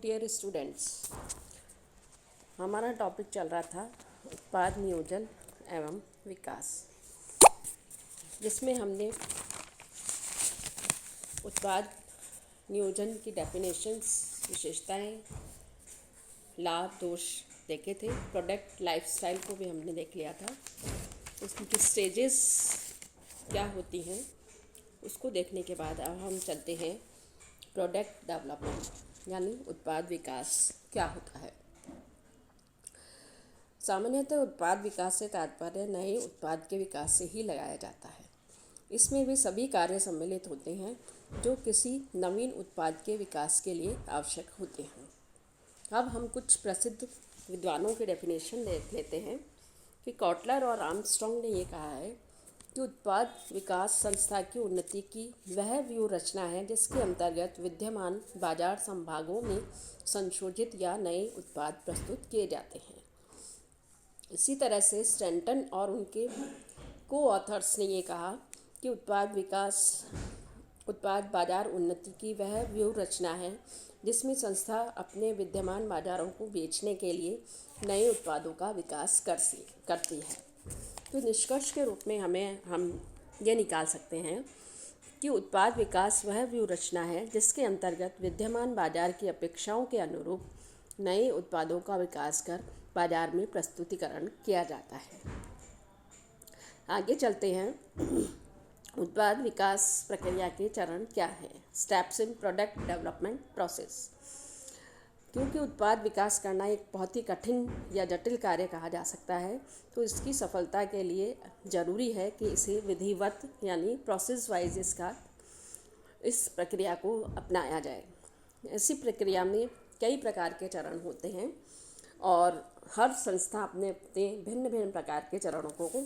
Dear students, हमारा topic चल रहा था उत्पाद नियोजन एवं विकास, जिसमें हमने उत्पाद नियोजन की डेफिनेशंस, विशेषताएं, लाभ, दोष देखे थे। प्रोडक्ट लाइफस्टाइल को भी हमने देख लिया था। उसकी स्टेजेस क्या होती हैं उसको देखने के बाद अब हम चलते हैं प्रोडक्ट डेवलपमेंट, यानी उत्पाद विकास क्या होता है। सामान्यतः उत्पाद विकास से तात्पर्य नए उत्पाद के विकास से ही लगाया जाता है। इसमें वे सभी कार्य सम्मिलित होते हैं जो किसी नवीन उत्पाद के विकास के लिए आवश्यक होते हैं। अब हम कुछ प्रसिद्ध विद्वानों के डेफिनेशन देख लेते हैं कि कॉटलर और आर्मस्ट्रॉन्ग ने ये कहा है कि उत्पाद विकास संस्था की उन्नति की वह व्यूह रचना है जिसके अंतर्गत विद्यमान बाजार संभागों में संशोधित या नए उत्पाद प्रस्तुत किए जाते हैं। इसी तरह से स्टैंटन और उनके को ऑथर्स ने ये कहा कि उत्पाद बाजार उन्नति की वह व्यूह रचना है जिसमें संस्था अपने विद्यमान बाजारों को बेचने के लिए नए उत्पादों का विकास करती है। तो निष्कर्ष के रूप में हम ये निकाल सकते हैं कि उत्पाद विकास वह व्यूह रचना है जिसके अंतर्गत विद्यमान बाजार की अपेक्षाओं के अनुरूप नए उत्पादों का विकास कर बाजार में प्रस्तुतिकरण किया जाता है। आगे चलते हैं, उत्पाद विकास प्रक्रिया के चरण क्या हैं। Steps in product development process. क्योंकि उत्पाद विकास करना एक बहुत ही कठिन या जटिल कार्य कहा जा सकता है, तो इसकी सफलता के लिए ज़रूरी है कि इसे विधिवत यानी प्रोसेस वाइज इस प्रक्रिया को अपनाया जाए। ऐसी प्रक्रिया में कई प्रकार के चरण होते हैं और हर संस्था अपने अपने भिन्न भिन्न प्रकार के चरणों को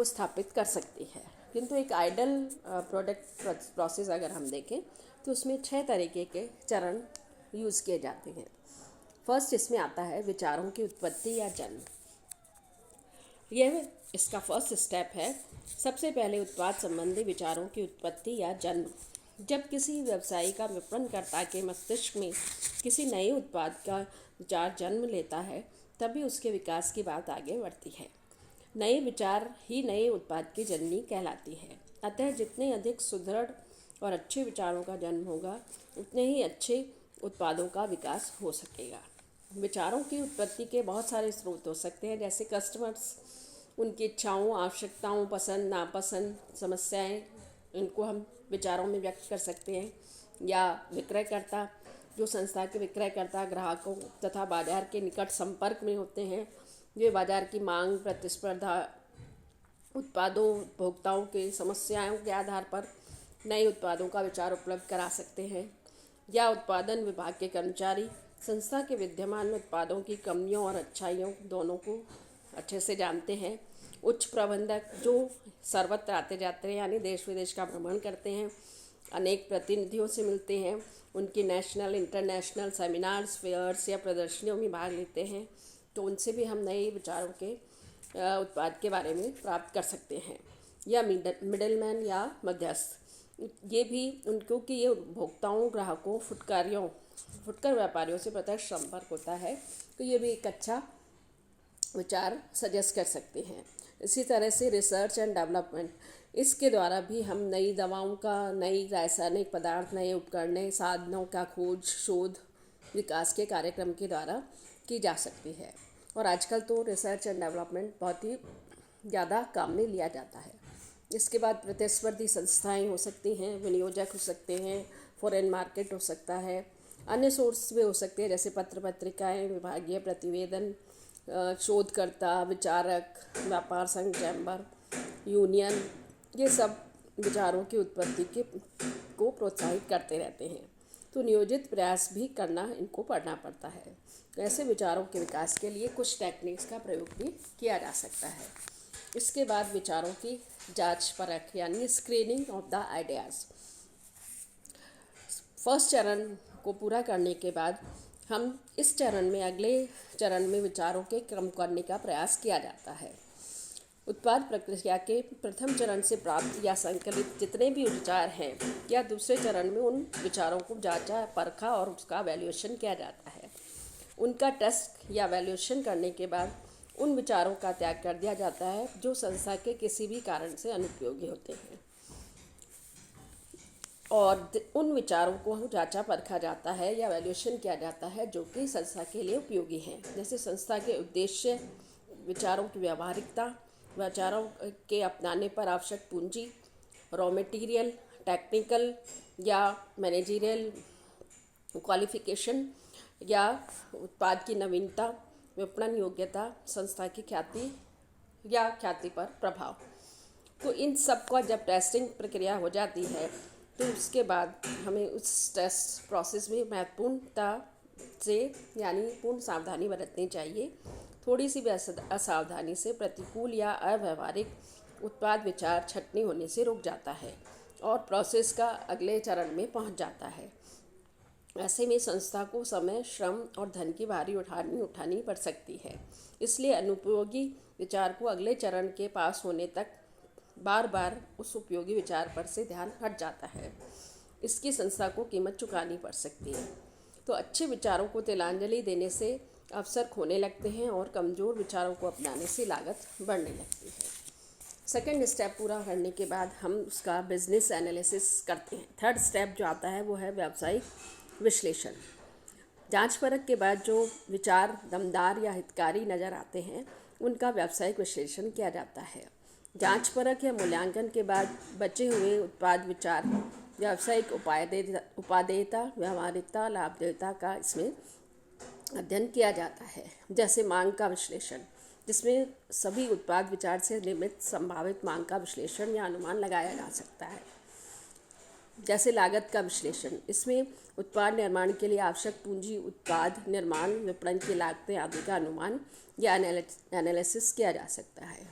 स्थापित कर सकती है। किंतु एक आइडल प्रोडक्ट प्रोसेस अगर हम देखें तो उसमें 6 तरीके के चरण यूज़ किए जाते हैं। फर्स्ट इसमें आता है विचारों की उत्पत्ति या जन्म। यह इसका फर्स्ट स्टेप है। सबसे पहले उत्पाद संबंधी विचारों की उत्पत्ति या जन्म। जब किसी व्यवसायी का विपणनकर्ता के मस्तिष्क में किसी नए उत्पाद का विचार जन्म लेता है, तभी उसके विकास की बात आगे बढ़ती है। नए विचार ही नए उत्पाद की जननी कहलाती है। अतः जितने अधिक सुदृढ़ और अच्छे विचारों का जन्म होगा, उतने ही अच्छे उत्पादों का विकास हो सकेगा। विचारों की उत्पत्ति के बहुत सारे स्रोत हो सकते हैं, जैसे कस्टमर्स, उनकी इच्छाओं, आवश्यकताओं, पसंद नापसंद, समस्याएं, इनको हम विचारों में व्यक्त कर सकते हैं। या विक्रयकर्ता, जो संस्था के विक्रयकर्ता ग्राहकों तथा बाजार के निकट संपर्क में होते हैं, वे बाजार की मांग, प्रतिस्पर्धा, उत्पादों, उपभोक्ताओं के समस्याओं के आधार पर नए उत्पादों का विचार उपलब्ध करा सकते हैं। या उत्पादन विभाग के कर्मचारी संस्था के विद्यमान उत्पादों की कमियों और अच्छाइयों दोनों को अच्छे से जानते हैं। उच्च प्रबंधक जो सर्वत्र आते जाते हैं, यानी देश विदेश का भ्रमण करते हैं, अनेक प्रतिनिधियों से मिलते हैं, उनकी नेशनल इंटरनेशनल सेमिनार्स, फेयर्स या प्रदर्शनियों में भाग लेते हैं, तो उनसे भी हम नए विचारों के उत्पाद के बारे में प्राप्त कर सकते हैं। या मिडलमैन या मध्यस्थ, ये भी उनको कि ये उपभोक्ताओं, ग्राहकों, फुटकर व्यापारियों से प्रत्यक्ष संपर्क होता है, तो ये भी एक अच्छा विचार सजेस्ट कर सकते हैं। इसी तरह से रिसर्च एंड डेवलपमेंट, इसके द्वारा भी हम नई दवाओं का, नई रासायनिक पदार्थ, नए उपकरण, नए साधनों का खोज, शोध, विकास के कार्यक्रम के द्वारा की जा सकती है। और आजकल तो रिसर्च एंड डेवलपमेंट बहुत ही ज़्यादा काम में लिया जाता है। इसके बाद प्रतिस्पर्धी संस्थाएं हो सकती हैं, विनियोजक हो सकते हैं, फॉरेन मार्केट हो सकता है, अन्य सोर्स भी हो सकते हैं, जैसे पत्र पत्रिकाएं, विभागीय प्रतिवेदन, शोधकर्ता, विचारक, व्यापार संघ, चैम्बर, यूनियन, ये सब विचारों की उत्पत्ति को प्रोत्साहित करते रहते हैं। तो नियोजित प्रयास भी करना इनको पड़ना पड़ता है। ऐसे विचारों के विकास के लिए कुछ टेक्निक्स का प्रयोग भी किया जा सकता है। इसके बाद विचारों की जांच परख, यानी screening of the ideas. First चरण को पूरा करने के बाद हम इस चरण में, अगले चरण में विचारों के क्रम करने का प्रयास किया जाता है। उत्पाद प्रक्रिया के प्रथम चरण से प्राप्त या संकलित जितने भी विचार हैं या दूसरे चरण में उन विचारों को जांचा परखा और उसका वैल्यूएशन किया जाता है। उनका टेस्ट या वैल्यूएशन करने के बाद उन विचारों का त्याग कर दिया जाता है जो संस्था के किसी भी कारण से अनुपयोगी होते हैं और उन विचारों को जांचा परखा जाता है या वैल्यूएशन किया जाता है जो कि संस्था के लिए उपयोगी हैं। जैसे संस्था के उद्देश्य, विचारों की व्यावहारिकता, विचारों के अपनाने पर आवश्यक पूंजी, रॉ मटेरियल, टेक्निकल या मैनेजरियल क्वालिफिकेशन या उत्पाद की नवीनता, विपणन योग्यता, संस्था की ख्याति या ख्याति पर प्रभाव। तो इन सब का जब टेस्टिंग प्रक्रिया हो जाती है तो उसके बाद हमें उस टेस्ट प्रोसेस में महत्वपूर्णता से यानी पूर्ण सावधानी बरतनी चाहिए। थोड़ी सी भी असावधानी से प्रतिकूल या अव्यवहारिक उत्पाद विचार छटनी होने से रुक जाता है और प्रोसेस का अगले चरण में पहुंच जाता है। ऐसे में संस्था को समय, श्रम और धन की भारी उठानी पड़ सकती है। इसलिए अनुपयोगी विचार को अगले चरण के पास होने तक बार बार उस उपयोगी विचार पर से ध्यान हट जाता है। इसकी संस्था को कीमत चुकानी पड़ सकती है। तो अच्छे विचारों को तिलांजलि देने से अवसर खोने लगते हैं और कमज़ोर विचारों को अपनाने से लागत बढ़ने लगती है। सेकंड स्टेप पूरा करने के बाद हम उसका बिजनेस एनालिसिस करते हैं। थर्ड स्टेप जो आता है वो है व्यावसायिक विश्लेषण। जांच परख के बाद जो विचार दमदार या हितकारी नज़र आते हैं उनका व्यावसायिक विश्लेषण किया जाता है। जांच परख या मूल्यांकन के बाद बचे हुए उत्पाद विचार व्यावसायिक उपादेयता, व्यावहारिकता, लाभदेयता का इसमें अध्ययन किया जाता है। जैसे मांग का विश्लेषण, जिसमें सभी उत्पाद विचार से निर्मित संभावित मांग का विश्लेषण या अनुमान लगाया जा सकता है। जैसे लागत का विश्लेषण, इसमें उत्पाद निर्माण के लिए आवश्यक पूंजी, उत्पाद निर्माण, विपणन की लागतें आदि का अनुमान या एनालिसिस किया जा सकता है।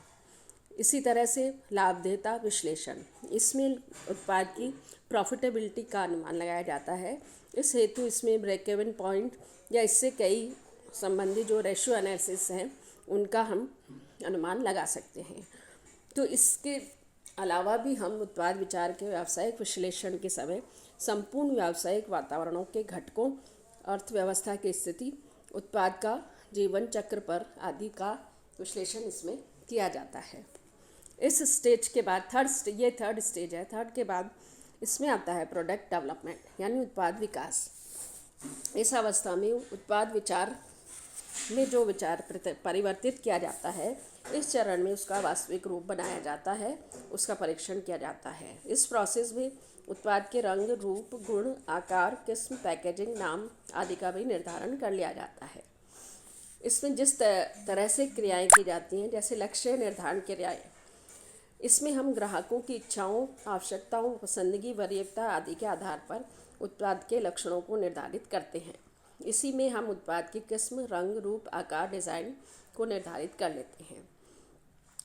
इसी तरह से लाभदेयता विश्लेषण, इसमें उत्पाद की प्रॉफिटेबिलिटी का अनुमान लगाया जाता है। इस हेतु इसमें ब्रेक इवन पॉइंट या इससे कई संबंधी जो रेशियो एनालिसिस हैं उनका हम अनुमान लगा सकते हैं। तो इसके अलावा भी हम उत्पाद विचार के व्यावसायिक विश्लेषण के समय संपूर्ण व्यावसायिक वातावरणों के घटकों, अर्थव्यवस्था की स्थिति, उत्पाद का जीवन चक्र पर आदि का विश्लेषण इसमें किया जाता है। इस स्टेज के बाद थर्ड स्टेज है। थर्ड के बाद इसमें आता है प्रोडक्ट डेवलपमेंट यानी उत्पाद विकास। इस अवस्था में उत्पाद विचार में जो विचार परिवर्तित किया जाता है, इस चरण में उसका वास्तविक रूप बनाया जाता है, उसका परीक्षण किया जाता है। इस प्रोसेस में उत्पाद के रंग, रूप, गुण, आकार, किस्म, पैकेजिंग, नाम आदि का भी निर्धारण कर लिया जाता है। इसमें जिस तरह से क्रियाएं की जाती हैं, जैसे लक्ष्य निर्धारण क्रियाएं, इसमें हम ग्राहकों की इच्छाओं, आवश्यकताओं, पसंदगी, वरीयता आदि के आधार पर उत्पाद के लक्षणों को निर्धारित करते हैं। इसी में हम उत्पाद की किस्म, रंग, रूप, आकार, डिज़ाइन को निर्धारित कर लेते हैं।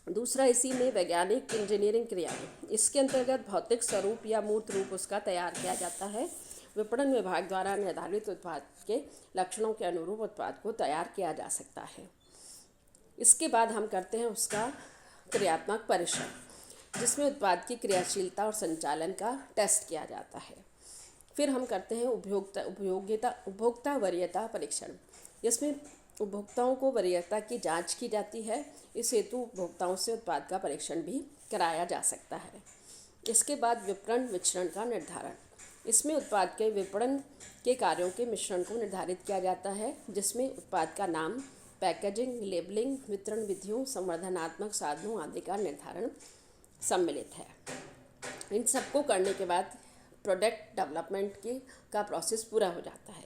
दूसरा, इसी में वैज्ञानिक इंजीनियरिंग क्रियाएं, इसके अंतर्गत भौतिक स्वरूप या मूर्त रूप उसका तैयार किया जाता है। विपणन विभाग द्वारा निर्धारित उत्पाद के लक्षणों के अनुरूप उत्पाद को तैयार किया जा सकता है। इसके बाद हम करते हैं उसका क्रियात्मक परीक्षण, जिसमें उत्पाद की क्रियाशीलता और संचालन का टेस्ट किया जाता है। फिर हम करते हैं उपभोक्ता वरीयता परीक्षण, जिसमें उपभोक्ताओं को वरीयता की जांच की जाती है। इस हेतु उपभोक्ताओं से उत्पाद का परीक्षण भी कराया जा सकता है। इसके बाद विपणन मिश्रण का निर्धारण, इसमें उत्पाद के विपणन के कार्यों के मिश्रण को निर्धारित किया जाता है, जिसमें उत्पाद का नाम, पैकेजिंग, लेबलिंग, वितरण विधियों, संवर्धनात्मक साधनों आदि का निर्धारण सम्मिलित है। इन सबको करने के बाद प्रोडक्ट डेवलपमेंट का प्रोसेस पूरा हो जाता है।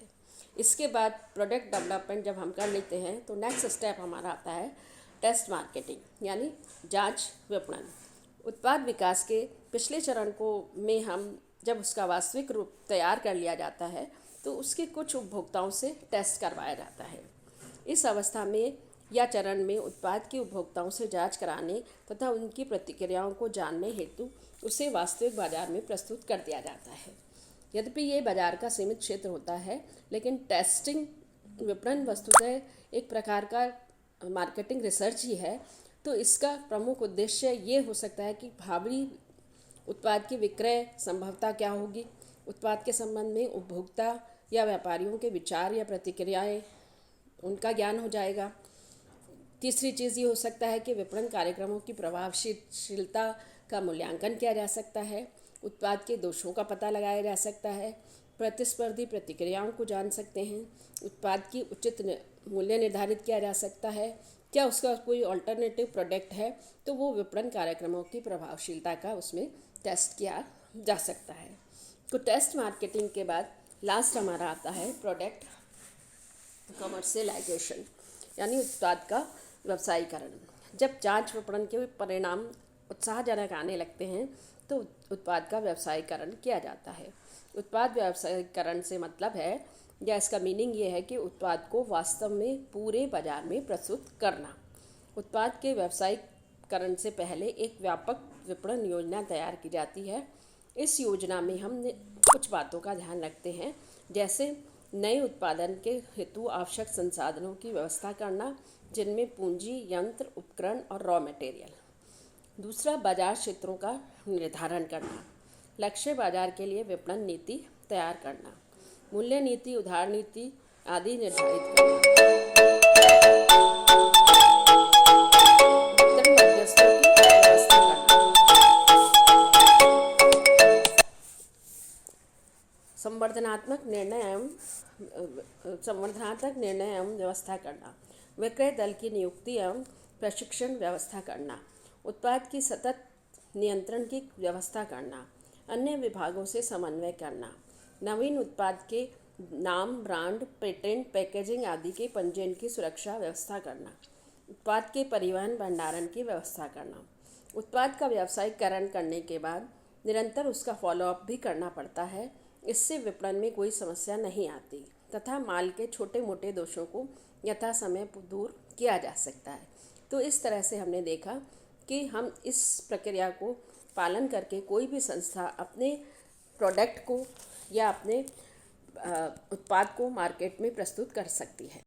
इसके बाद प्रोडक्ट डेवलपमेंट जब हम कर लेते हैं तो नेक्स्ट स्टेप हमारा आता है टेस्ट मार्केटिंग यानी जांच विपणन। उत्पाद विकास के पिछले चरण को में हम जब उसका वास्तविक रूप तैयार कर लिया जाता है तो उसके कुछ उपभोक्ताओं से टेस्ट करवाया जाता है। इस अवस्था में या चरण में उत्पाद के उपभोक्ताओं से जांच कराने तथा उनकी प्रतिक्रियाओं को जानने हेतु उसे वास्तविक बाजार में प्रस्तुत कर दिया जाता है। यद्यपि ये बाजार का सीमित क्षेत्र होता है, लेकिन टेस्टिंग विपणन वस्तुतः एक प्रकार का मार्केटिंग रिसर्च ही है, तो इसका प्रमुख उद्देश्य ये हो सकता है कि भावी उत्पाद की विक्रय संभवता क्या होगी, उत्पाद के संबंध में उपभोक्ता या व्यापारियों के विचार या प्रतिक्रियाएं, उनका ज्ञान हो जाएगा। तीसरी चीज़ ये हो सकता है कि विपणन कार्यक्रमों की प्रभावशीलता का मूल्यांकन किया जा सकता है, उत्पाद के दोषों का पता लगाया जा सकता है, प्रतिस्पर्धी प्रतिक्रियाओं को जान सकते हैं, उत्पाद की उचित मूल्य निर्धारित किया जा सकता है, क्या उसका कोई अल्टरनेटिव प्रोडक्ट है, तो वो विपणन कार्यक्रमों की प्रभावशीलता का उसमें टेस्ट किया जा सकता है। तो टेस्ट मार्केटिंग के बाद लास्ट हमारा आता है प्रोडक्ट कमर्शियलाइजेशन, यानी उत्पाद का व्यवसायीकरण। जब जांच विपणन के परिणाम उत्साहजनक आने लगते हैं तो उत्पाद का व्यवसायीकरण किया जाता है। उत्पाद व्यवसायीकरण से मतलब है, या इसका मीनिंग ये है कि उत्पाद को वास्तव में पूरे बाजार में प्रस्तुत करना। उत्पाद के व्यवसायीकरण से पहले एक व्यापक विपणन योजना तैयार की जाती है। इस योजना में हम कुछ बातों का ध्यान रखते हैं, जैसे नए उत्पादन के हेतु आवश्यक संसाधनों की व्यवस्था करना, जिनमें पूंजी, यंत्र, उपकरण और रॉ मटेरियल। दूसरा, बाजार क्षेत्रों का निर्धारण करना, लक्ष्य बाजार के लिए विपणन नीति तैयार करना, मूल्य नीति, उधार नीति आदि निर्धारित करना, वितरण मध्यस्थों की व्यवस्था करना, संवर्धनात्मक निर्णय एवं व्यवस्था करना, विक्रय दल की नियुक्ति एवं प्रशिक्षण व्यवस्था करना, उत्पाद की सतत नियंत्रण की व्यवस्था करना, अन्य विभागों से समन्वय करना, नवीन उत्पाद के नाम, ब्रांड, पेटेंट, पैकेजिंग आदि के पंजीयन की सुरक्षा व्यवस्था करना, उत्पाद के परिवहन भंडारण की व्यवस्था करना। उत्पाद का व्यवसायीकरण करने के बाद निरंतर उसका फॉलोअप भी करना पड़ता है। इससे विपणन में कोई समस्या नहीं आती तथा माल के छोटे मोटे दोषों को यथा समय दूर किया जा सकता है। तो इस तरह से हमने देखा कि हम इस प्रक्रिया को पालन करके कोई भी संस्था अपने प्रोडक्ट को या अपने उत्पाद को मार्केट में प्रस्तुत कर सकती है।